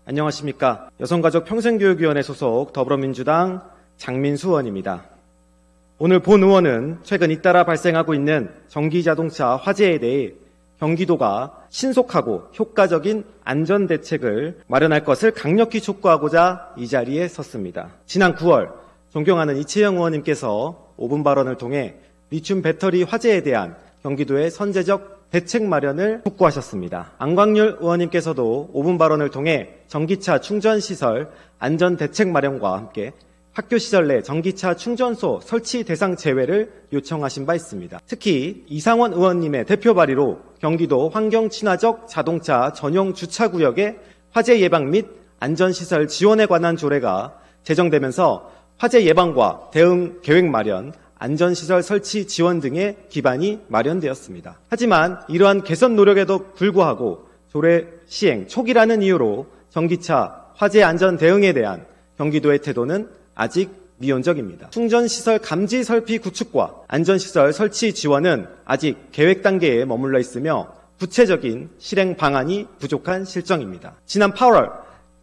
안녕하십니까. 여성가족평생교육위원회 소속 더불어민주당 장민수 의원입니다. 오늘 본 의원은 최근 잇따라 발생하고 있는 전기자동차 화재에 대해 경기도가 신속하고 효과적인 안전대책을 마련할 것을 강력히 촉구하고자 이 자리에 섰습니다. 지난 9월 존경하는 이채영 의원님께서 5분 발언을 통해 리튬 배터리 화재에 대한 경기도의 선제적 대책 마련을 촉구하셨습니다. 안광률 의원님께서도 5분 발언을 통해 전기차 충전시설 안전대책 마련과 함께 학교 시설 내 전기차 충전소 설치 대상 제외를 요청하신 바 있습니다. 특히 이상원 의원님의 대표 발의로 경기도 환경친화적 자동차 전용 주차구역의 화재 예방 및 안전시설 지원에 관한 조례가 제정되면서 화재 예방과 대응 계획 마련, 안전시설 설치 지원 등의 기반이 마련되었습니다. 하지만 이러한 개선 노력에도 불구하고 조례 시행 초기라는 이유로 전기차 화재 안전 대응에 대한 경기도의 태도는 아직 미온적입니다. 충전시설 감지 설비 구축과 안전시설 설치 지원은 아직 계획 단계에 머물러 있으며 구체적인 실행 방안이 부족한 실정입니다. 지난 8월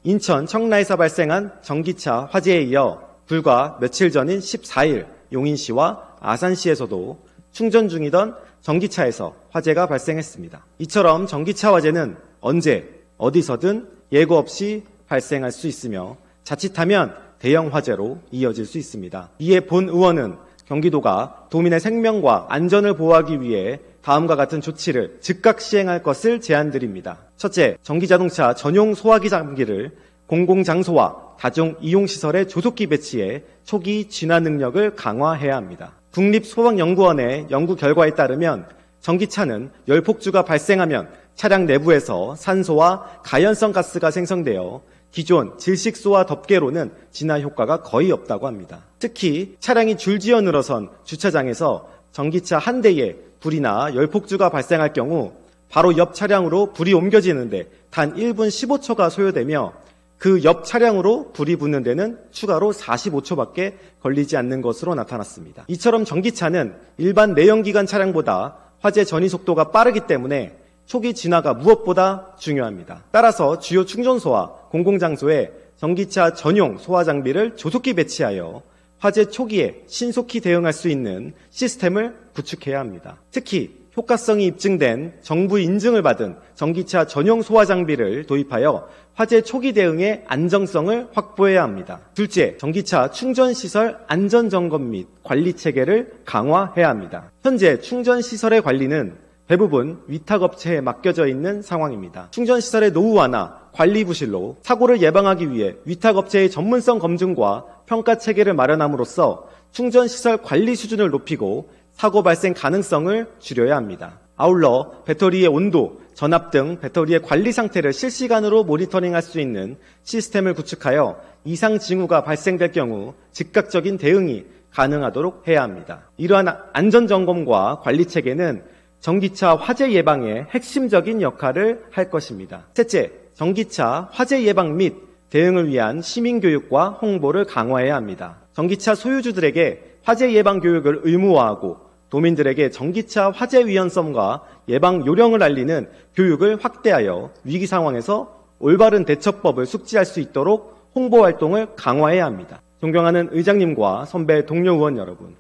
인천 청라에서 발생한 전기차 화재에 이어 불과 며칠 전인 14일 용인시와 아산시에서도 충전 중이던 전기차에서 화재가 발생했습니다. 이처럼 전기차 화재는 언제 어디서든 예고 없이 발생할 수 있으며 자칫하면 대형 화재로 이어질 수 있습니다. 이에 본 의원은 경기도가 도민의 생명과 안전을 보호하기 위해 다음과 같은 조치를 즉각 시행할 것을 제안드립니다. 첫째, 전기자동차 전용 소화기 장비를 공공장소와 다중이용시설의 조속히 배치해 초기 진화 능력을 강화해야 합니다. 국립소방연구원의 연구 결과에 따르면 전기차는 열폭주가 발생하면 차량 내부에서 산소와 가연성 가스가 생성되어 기존 질식소와 덮개로는 진화 효과가 거의 없다고 합니다. 특히 차량이 줄지어 늘어선 주차장에서 전기차 한 대에 불이나 열폭주가 발생할 경우 바로 옆 차량으로 불이 옮겨지는데 단 1분 15초가 소요되며 그 옆 차량으로 불이 붙는 데는 추가로 45초밖에 걸리지 않는 것으로 나타났습니다. 이처럼 전기차는 일반 내연기관 차량보다 화재 전이 속도가 빠르기 때문에 초기 진화가 무엇보다 중요합니다. 따라서 주요 충전소와 공공장소에 전기차 전용 소화 장비를 조속히 배치하여 화재 초기에 신속히 대응할 수 있는 시스템을 구축해야 합니다. 특히 효과성이 입증된 정부 인증을 받은 전기차 전용 소화 장비를 도입하여 화재 초기 대응의 안정성을 확보해야 합니다. 둘째, 전기차 충전시설 안전점검 및 관리 체계를 강화해야 합니다. 현재 충전시설의 관리는 대부분 위탁업체에 맡겨져 있는 상황입니다. 충전시설의 노후화나 관리 부실로 사고를 예방하기 위해 위탁업체의 전문성 검증과 평가 체계를 마련함으로써 충전시설 관리 수준을 높이고 사고 발생 가능성을 줄여야 합니다. 아울러 배터리의 온도, 전압 등 배터리의 관리 상태를 실시간으로 모니터링할 수 있는 시스템을 구축하여 이상 징후가 발생될 경우 즉각적인 대응이 가능하도록 해야 합니다. 이러한 안전점검과 관리 체계는 전기차 화재 예방에 핵심적인 역할을 할 것입니다. 셋째, 전기차 화재 예방 및 대응을 위한 시민교육과 홍보를 강화해야 합니다. 전기차 소유주들에게 화재 예방 교육을 의무화하고 도민들에게 전기차 화재 위험성과 예방 요령을 알리는 교육을 확대하여 위기 상황에서 올바른 대처법을 숙지할 수 있도록 홍보 활동을 강화해야 합니다. 존경하는 의장님과 선배 동료 의원 여러분,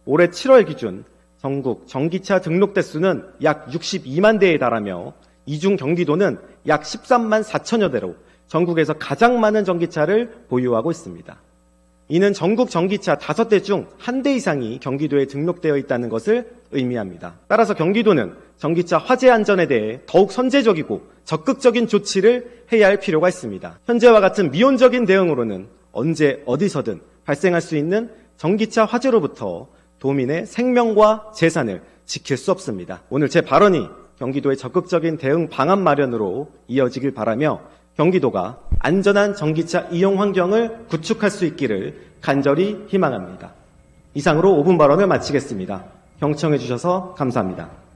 올해 7월 기준 전국 전기차 등록 대수는 약 62만 대에 달하며 이 중 경기도는 약 13만 4천여 대로 전국에서 가장 많은 전기차를 보유하고 있습니다. 이는 전국 전기차 5대 중 1대 이상이 경기도에 등록되어 있다는 것을 의미합니다. 따라서 경기도는 전기차 화재 안전에 대해 더욱 선제적이고 적극적인 조치를 해야 할 필요가 있습니다. 현재와 같은 미온적인 대응으로는 언제 어디서든 발생할 수 있는 전기차 화재로부터 도민의 생명과 재산을 지킬 수 없습니다. 오늘 제 발언이 경기도의 적극적인 대응 방안 마련으로 이어지길 바라며 경기도가 안전한 전기차 이용 환경을 구축할 수 있기를 간절히 희망합니다. 이상으로 5분 발언을 마치겠습니다. 경청해 주셔서 감사합니다.